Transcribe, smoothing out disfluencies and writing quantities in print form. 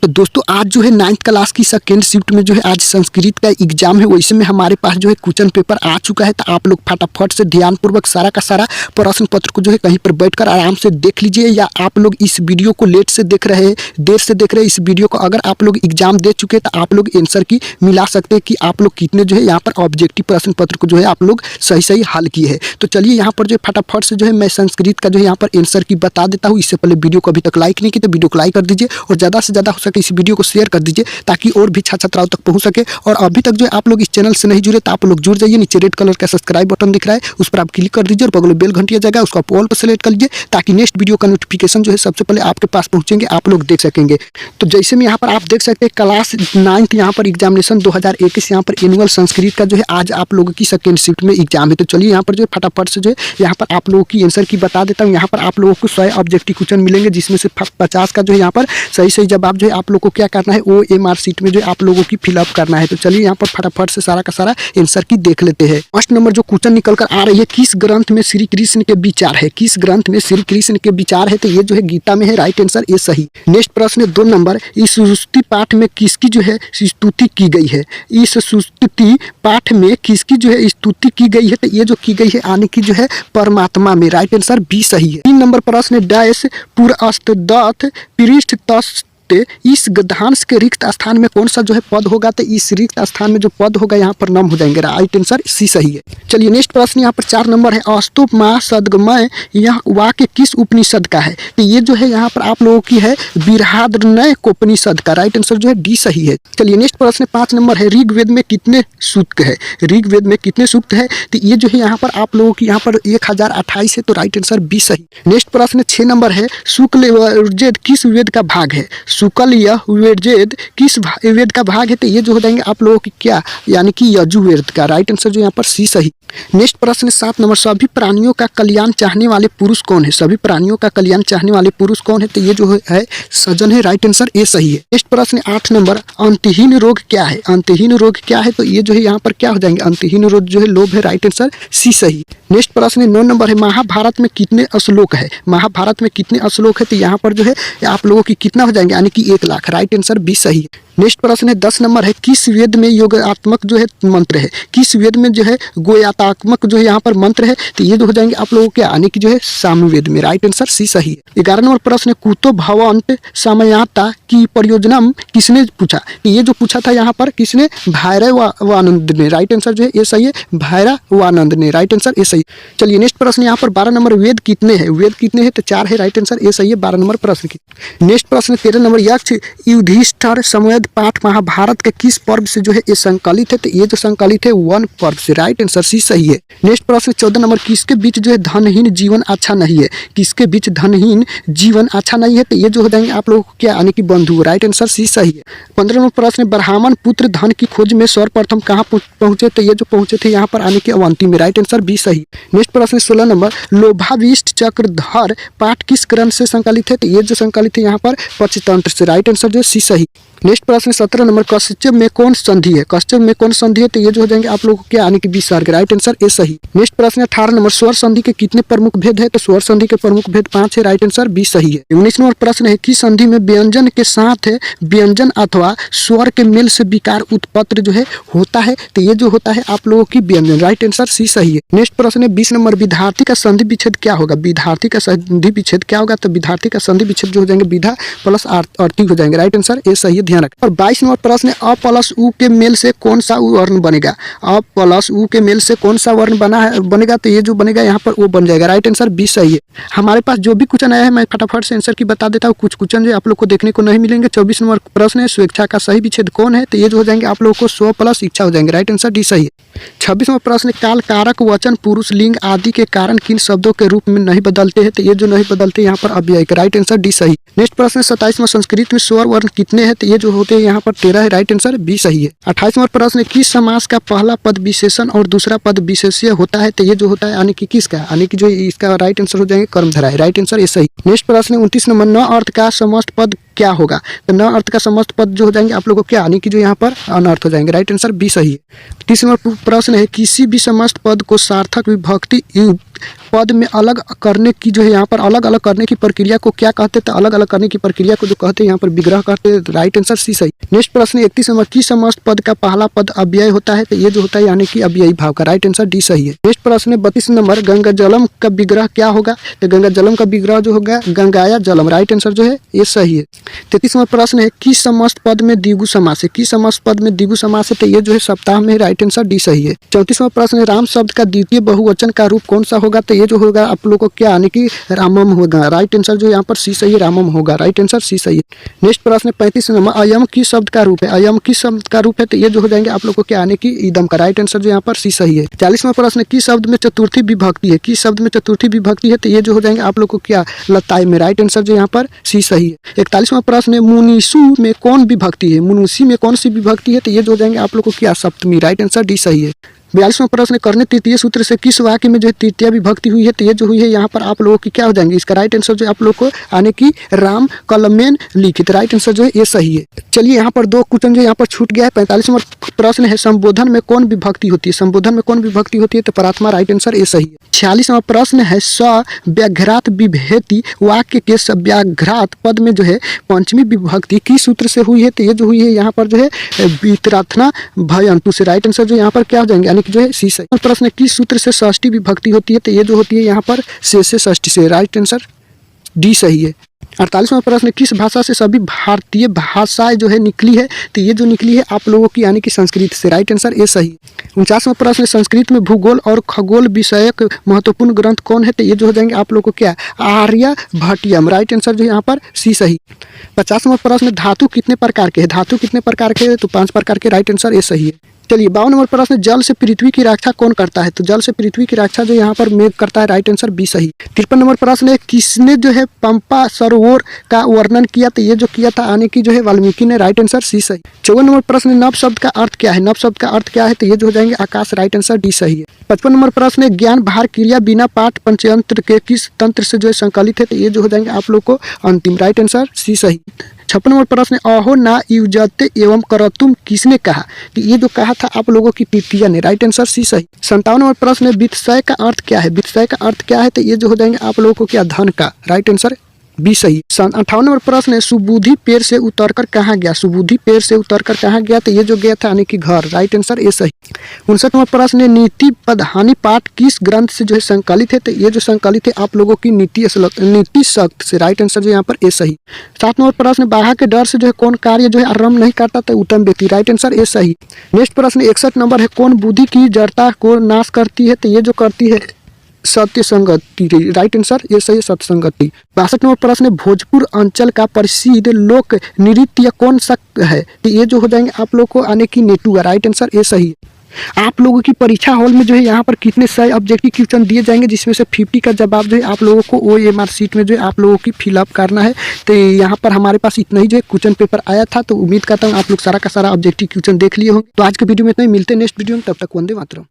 तो दोस्तों आज जो है 9th क्लास की सेकेंड शिफ्ट में जो है आज संस्कृत का एग्जाम है, वैसे में हमारे पास जो है क्वेश्चन पेपर आ चुका है। तो आप लोग फटाफट से ध्यानपूर्वक सारा का सारा प्रश्न पत्र को जो है कहीं पर बैठकर आराम से देख लीजिए, या आप लोग इस वीडियो को लेट से देख रहे हैं, देर से देख रहे हैं इस वीडियो को, अगर आप लोग एग्जाम दे चुके हैं तो आप लोग आंसर की मिला सकते हैं कि आप लोग कितने जो है यहाँ पर ऑब्जेक्टिव प्रश्न पत्र को जो है आप लोग सही सही हल किए हैं। तो चलिए यहाँ पर जो फटाफट से जो है मैं संस्कृत का जो है यहाँ पर आंसर की बता देता हूँ। इससे पहले वीडियो को अभी तक लाइक नहीं की तो वीडियो को लाइक कर दीजिए और ज़्यादा से ज़्यादा हो सके इस वीडियो को शेयर कर दीजिए ताकि और भी छात्र छात्राओं तक पहुंच सके। और अभी तक जो आप लोग इस चैनल से नहीं जुड़े तो आप लोग जुड़ जाइए। नीचे रेड कलर का सब्सक्राइब बटन दिख रहा है, उस पर आप क्लिक कर दीजिए और बगल में बेल घंटी आ जाएगा, उसको आप ऑल पर सेलेक्ट कर लीजिए ताकि नेक्स्ट वीडियो का नोटिफिकेशन जो है सबसे पहले आपके पास पहुंचेंगे, आप लोग देख सकेंगे। तो जैसे में यहाँ पर आप देख सकते हैं क्लास 9th यहाँ पर एग्जामिनेशन 2021 यहाँ पर एनुअल संस्कृत का जो है आज आप लोगों की सेकेंड शिफ्ट में एग्जाम है। तो चलिए यहाँ पर जो फटाफट से जो है यहाँ पर आप लोगों की आंसर की बता देता हूँ। यहाँ पर आप लोगों को 100 ऑब्जेक्टिव क्वेश्चन मिलेंगे, जिसमें से 50 का जो है यहाँ पर सही सही जवाब जो है आप लोग को क्या करना है वो OMR शीट में जो आप लोगों की फिलअप करना है। तो चलिए यहाँ पर फटाफट से सारा का सारा आंसर की देख लेते हैं। फर्स्ट नंबर जो क्वेश्चन निकल कर आ रही है, किस ग्रंथ में श्री कृष्ण के विचार है? किस ग्रंथ में श्री कृष्ण के विचार है? तो ये जो है गीता में है, राइट आंसर ये सही। नेक्स्ट प्रश्न है 2 नंबर, इस स्तुति पाठ में किसकी जो है स्तुति की गई है? इस स्तुति पाठ में किसकी जो है स्तुति की गई है? तो ये जो की गई है आने की जो है परमात्मा में, राइट आंसर बी सही है। 3 नंबर प्रश्न है डैश पुरअस्तदथ पृष्ठ तस् इस गद्यांश के रिक्त स्थान में कौन सा जो है पद होगा? तो इस रिक्त स्थान में जो पद होगा यहाँ पर नम हो जाएंगे, राइट आंसर सी सही है। चलिए नेक्स्ट प्रश्न यहाँ पर 4 नंबर है, अस्तुप माँ सदगमय यह वाक्य किस उपनिषद का है? तो ये जो है यहाँ पर आप लोगों की है बृहदारण्यक उपनिषद का, राइट आंसर जो है डी सही है। चलिए नेक्स्ट प्रश्न 5 नंबर है, ऋग्वेद में कितने सूक्त है? ऋग्वेद में कितने सूक्त है? तो ये जो है यहाँ पर आप लोगों की यहाँ पर 1028 है, तो राइट आंसर बी सही। नेक्स्ट प्रश्न 6 नंबर है, शुक्ल यजुर्वेद किस वेद का भाग है? शुक्ल यजुर्वेद किस वेद का भाग है? तो ये जो हो जाएंगे आप लोगों की क्या, यानी कि यजुर्वेद का, राइट आंसर जो यहाँ पर सी सही। नेक्स्ट प्रश्न 7 नंबर, सभी प्राणियों का कल्याण चाहने वाले पुरुष कौन है? सभी प्राणियों का कल्याण चाहने वाले पुरुष कौन है? तो ये जो है सजन है, राइट आंसर ए सही है। नेक्स्ट प्रश्न 8 नंबर, अंतहीन रोग क्या है? अंतहीन रोग क्या है? तो ये जो है यहाँ पर क्या हो जाएंगे, अंतहीन रोग जो है लोभ है, राइट आंसर सी सही। नेक्स्ट प्रश्न 9 नंबर है, महाभारत में कितने श्लोक है? महाभारत में कितने श्लोक है? तो यहाँ पर जो है आप लोगों की कितना हो जाएंगे, यानी कि 1 लाख, राइट आंसर बी सही है। नेक्स्ट प्रश्न है 10 नंबर है, किस वेद में योगात्मक जो है मंत्र है? किस वेद में जो है गोयात्मक जो है यहाँ पर मंत्र है? तो ये जो हो जाएंगे आप लोगों के आने की जो है सामवेद में, राइट आंसर सी सही है। 11 नंबर प्रश्न है, कुतो भवंत समयाता की परियोजना किसने पूछा? तो ये जो पूछा था यहाँ पर किसने? भैरवानंद ने, राइट आंसर जो है ये सही है, भैरवानंद ने, राइट आंसर ये सही। चलिए नेक्स्ट प्रश्न यहाँ पर 12 नंबर, वेद कितने हैं? वेद कितने हैं? तो 4 है, राइट आंसर ये सही है 12 नंबर प्रश्न की। नेक्स्ट प्रश्न 13 नंबर, यक्ष युधिष्ठिर संवाद पाठ महाभारत के किस पर्व से जो है ये संकलित है? तो ये जो संकलित है वन पर्व से, राइट आंसर सी सही है। नेक्स्ट प्रश्न 14 नंबर, किसके बीच जो है धनहीन जीवन अच्छा नहीं है? किसके बीच धनहीन जीवन अच्छा नहीं है? तो ये जो हो जाएंगे आप लोगों को क्या, आने की बंधु, राइट आंसर सी सही है। 15 नंबर प्रश्न, ब्राह्मण पुत्र धन की खोज में सर्वप्रथम कहाँ पहुंचे? तो ये जो पहुंचे थे यहाँ पर आने की अवंती में, राइट आंसर बी सही। नेक्स्ट प्रश्न 16 नंबर, लोभाविष्ट चक्रधर पाठ किस ग्रंथ से संकलित है? तो ये जो संकलित है यहाँ पर पंचतंत्र से, राइट आंसर जो सी सही। नेक्स्ट प्रश्न 17 नंबर, कश्यप में कौन संधि है? कश्यप में कौन संधि है? तो ये जो हो जाएंगे आप लोगों को क्या, आने की विसर्ग, राइट आंसर ए सही। नेक्स्ट प्रश्न 18 नंबर, स्वर संधि के कितने प्रमुख भेद है? तो स्वर संधि के प्रमुख भेद 5 है, राइट आंसर बी सही है। 19 नंबर प्रश्न है, किस संधि में व्यंजन के साथ है व्यंजन अथवा स्वर के मेल से विकार उत्पन्न जो है होता है? तो ये जो होता है आप लोगों की व्यंजन, राइट आंसर सी सही है। नेक्स्ट प्रश्न है 20 नंबर, विद्यार्थी का संधि विच्छेद क्या होगा? विद्यार्थी का संधि विच्छेद क्या होगा? तो विद्यार्थी का संधि विच्छेद जो हो जाएंगे विधा प्लस अर्थी हो जाएंगे, राइट आंसर ए सही है, ध्यान रखें। और 22 नंबर प्रश्न है, अ प्लस उ के मेल से कौन सा वर्ण बनेगा? अ प्लस उ के मेल से कौन सा वर्ण बनेगा? तो ये जो बनेगा यहाँ पर वो बन जाएगा, राइट आंसर बी सही है। हमारे पास जो भी क्वेश्चन आया है मैं फटाफट से आंसर की बता देता हूँ। कुछ क्वेश्चन जो आप लोग को देखने को नहीं मिलेंगे। 24 नंबर प्रश्न है, स्वेच्छा का सही विच्छेद कौन है? तो ये जो हो जाएंगे आप लोगों को स्व प्लस इच्छा हो जाएंगे, राइट आंसर डी सही है। 26 नंबर प्रश्न, काल कारक वचन पुरुष लिंग आदि के कारण किन शब्दों के रूप में नहीं बदलते हैं? तो ये जो नहीं बदलते यहाँ पर अव्यय, राइट आंसर डी सही। नेक्स्ट प्रश्न 27 में, संस्कृत में स्वर वर्ण कितने हैं? तो ये जो होते हैं यहाँ पर 13 है, राइट आंसर बी सही है। 28 नंबर प्रश्न, किस समास का पहला पद विशेषण और दूसरा पद विशेष्य होता है? तो ये जो होता है यानी कि किसका, यानी कि जो इसका राइट आंसर हो जाएंगे कर्मधारय, राइट आंसर ये सही। नेक्स्ट प्रश्न 29 नंबर, न अर्थ का समस्त पद क्या होगा? तो न अर्थ का समस्त पद जो हो जाएंगे आप लोगों को क्या, यानी कि जो यहाँ पर अनर्थ हो जाएंगे, राइट आंसर बी सही है। 30 नंबर प्रश्न है, किसी भी समस्त पद को सार्थक विभक्ति युक्त पद में अलग करने की जो है यहाँ पर अलग अलग करने की प्रक्रिया को क्या कहते हैं? तो अलग अलग करने की प्रक्रिया को जो कहते हैं यहाँ पर विग्रह कहते हैं। राइट आंसर सी सही। नेक्स्ट प्रश्न 31 नंबर, किस समस्त पद का पहला पद अव्यय होता है? तो ये जो होता है यानी कि अव्ययी भाव का। राइट आंसर डी सही है। नेक्स्ट प्रश्न 32 नंबर, गंगा जलम का विग्रह क्या होगा? तो गंगा जलम का विग्रह जो होगा गंगाया जलम। राइट आंसर जो है ये सही है। 33 नंबर प्रश्न है, किस समस्त पद में द्विगु समास है? किस समस्त पद में द्विगु समास है? तो ये जो है सप्ताह में। राइट आंसर डी सही है। 34वां प्रश्न है, राम शब्द का द्वितीय बहुवचन का रूप कौन सा होगा? तो ये जो होगा आप लोगों को क्या यानी कि रामम होगा। राइट आंसर जो यहाँ पर सी सही है, रामम होगा। राइट आंसर सी सही है। नेक्स्ट प्रश्न 35 नंबर, अयम किस शब्द का रूप है? अयम किस शब्द का रूप है? तो ये जो हो जाएंगे आप लोगों को क्या यानी कि ईदम का। राइट आंसर जो यहाँ पर सी सही है। 40वां प्रश्न, किस शब्द में चतुर्थी विभक्ति है? किस शब्द में चतुर्थी विभक्ति है? तो ये जो हो जाएंगे आप लोगों को क्या लताई में। राइट आंसर जो यहाँ पर सी सही है। 41वां प्रश्न है, मुनीसु में कौन विभक्ति है? मुनुसी में कौन सी विभक्ति है? तो ये जो हो जाएंगे आप लोगों को क्या सप्तमी। राइट आंसर डी सही है। 42वां प्रश्न, करने तृतीय सूत्र से किस वाक्य में जो है तृतीय विभक्ति हुई है? तो ये जो हुई है यहाँ पर आप लोगों की क्या हो जाएंगे? इसका राइट आंसर जो आप लोग को आने की राम कलमेन लिखित। राइट आंसर जो है ये सही है। चलिए यहाँ पर दो क्वेश्चन जो यहाँ पर छूट गया है। 45वां प्रश्न है, संबोधन में कौन विभक्ति होती है? संबोधन में कौन विभक्ति होती है? तो प्रार्थना। राइट आंसर ये सही है। 46वां प्रश्न है, सव्याघ्रात विभेति वाक्य के सव्याघ्रात पद में जो है पंचमी विभक्ति किस सूत्र से हुई है? तो ये जो हुई है यहाँ पर जो है वित्रार्थना भयंतु से। राइट आंसर जो यहाँ पर क्या हो जाएंगे यानी कि जो है सी सही। प्रश्न, किस सूत्र से षष्ठी विभक्ति होती है? तो ये जो होती है यहाँ पर से षष्ठी से। राइट आंसर डी सही है। 48वां प्रश्न, किस भाषा से सभी भारतीय भाषाएं जो है निकली है? तो ये जो निकली है आप लोगों की यानी कि संस्कृत से। राइट आंसर ए सही। 49वां प्रश्न, संस्कृत में भूगोल और खगोल विषयक महत्वपूर्ण ग्रंथ कौन है? तो ये जो हो जाएंगे आप लोगों को क्या आर्यभट्टियम। राइट आंसर जो यहाँ पर सी सही। 50वां प्रश्न, धातु कितने प्रकार के हैं? धातु कितने प्रकार के हैं? तो 5 प्रकार के। राइट आंसर ए सही है। चलिए 52 नंबर प्रश्न, जल से पृथ्वी की रक्षा कौन करता है? तो जल से पृथ्वी की रक्षा जो यहाँ पर मेघ करता है। राइट आंसर बी सही। 53 नंबर प्रश्न है, किसने जो है पंपा सरोवर का वर्णन किया? तो ये जो किया था आने की जो है वाल्मीकि ने। राइट आंसर सी सही। 54 नंबर प्रश्न, नव शब्द का अर्थ क्या है? नव शब्द का अर्थ क्या है? तो ये जो हो जाएंगे आकाश। राइट आंसर डी सही है। 55 नंबर प्रश्न है, ज्ञान भार क्रिया बिना पाठ पंचयंत्र के किस तंत्र से जो है संकलित है? तो ये जो हो जाएंगे आप लोग को अंतिम। राइट आंसर सी सही। 56 नंबर प्रश्न, अहो ना युजते एवं करतुम किसने कहा? कि ये जो कहा था आप लोगों की तृतीया ने। राइट आंसर सी सही। 57 नंबर प्रश्न, वित्तशय का अर्थ क्या है? वित्तशय का अर्थ क्या है? तो ये जो हो जाएंगे आप लोगों को क्या धन का। राइट आंसर बी सही। 58 नंबर प्रश्न है, सुबुद्धि पेड़ से उतरकर कहाँ गया? सुबुद्धि पेड़ से उतरकर कहाँ गया? तो ये जो गया था यानी कि घर। राइट आंसर ए सही। 59 नंबर प्रश्न है, नीति पदहानि पाठ किस ग्रंथ से जो है संकलित है? तो ये जो संकलित है आप लोगों की नीति शक्त से। राइट आंसर जो यहाँ पर ए सही। 7 नंबर प्रश्न, बाघा के डर से जो है कौन कार्य जो है आरंभ नहीं करता? तो उत्तम व्यक्ति। राइट आंसर ए सही। नेक्स्ट प्रश्न 61 नंबर है, कौन बुद्धि की जड़ता को नाश करती है? तो ये जो करती है सत्य संगति। राइट आंसर ये सही, सत्य संगति। 62 नंबर प्रश्न, भोजपुर अंचल का प्रसिद्ध लोक नृत्य कौन सा है? तो ये जो हो जाएंगे आप लोग को आने की नेटुआ। राइट आंसर ये सही। आप लोगों की परीक्षा हॉल में जो है यहाँ पर कितने सही ऑब्जेक्टिव क्वेश्चन दिए जाएंगे, जिसमें से 50 का जवाब जो है आप लोगों को OMR शीट में जो है आप लोगों की फिलअप करना है। तो यहाँ पर हमारे पास इतना ही जो है क्वेश्चन पेपर आया था। तो उम्मीद करता हूँ आप लोग सारा का सारा ऑब्जेक्टिव क्वेश्चन देख लिए होंगे। तो आज के वीडियो में इतना ही, मिलते हैं नेक्स्ट वीडियो में। तब तक वंदे मातरम।